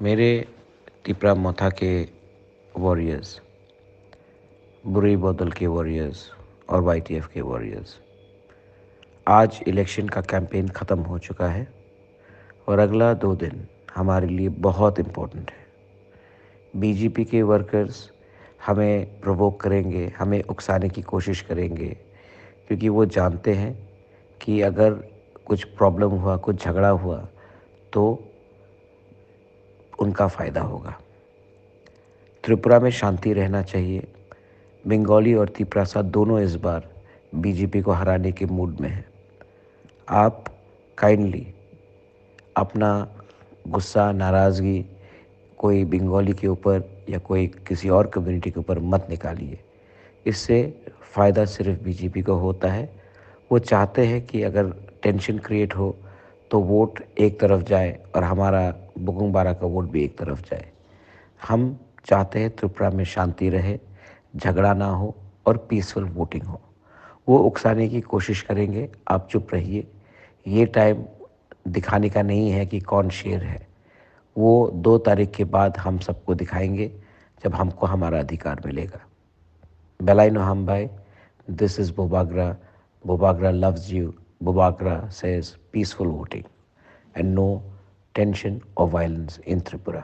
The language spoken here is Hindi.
मेरे तिपरा मोथा के वॉरियर्स, बुरी बोतल के वॉरियर्स और वाईटीएफ के वॉरियर्स, आज इलेक्शन का कैंपेन ख़त्म हो चुका है और अगला 2 दिन हमारे लिए बहुत इम्पोर्टेंट है। बीजेपी के वर्कर्स हमें प्रोवोक करेंगे, हमें उकसाने की कोशिश करेंगे, क्योंकि वो जानते हैं कि अगर कुछ प्रॉब्लम हुआ, कुछ झगड़ा हुआ तो उनका फ़ायदा होगा। त्रिपुरा में शांति रहना चाहिए। बंगाली और तिपरासा दोनों इस बार बीजेपी को हराने के मूड में हैं। आप काइंडली अपना गुस्सा, नाराज़गी कोई बंगाली के ऊपर या कोई किसी और कम्युनिटी के ऊपर मत निकालिए। इससे फ़ायदा सिर्फ बीजेपी को होता है। वो चाहते हैं कि अगर टेंशन क्रिएट हो तो वोट एक तरफ जाए और हमारा बुकुंग बारा का वोट भी एक तरफ जाए। हम चाहते हैं त्रिपुरा में शांति रहे, झगड़ा ना हो और पीसफुल वोटिंग हो। वो उकसाने की कोशिश करेंगे, आप चुप रहिए। ये टाइम दिखाने का नहीं है कि कौन शेर है। वो 2 तारीख के बाद हम सबको दिखाएंगे, जब हमको हमारा अधिकार मिलेगा। Belaino Hambai, this is Bobagra. Bobagra loves you. Bobagra says peaceful voting and no tension or violence in Tripura.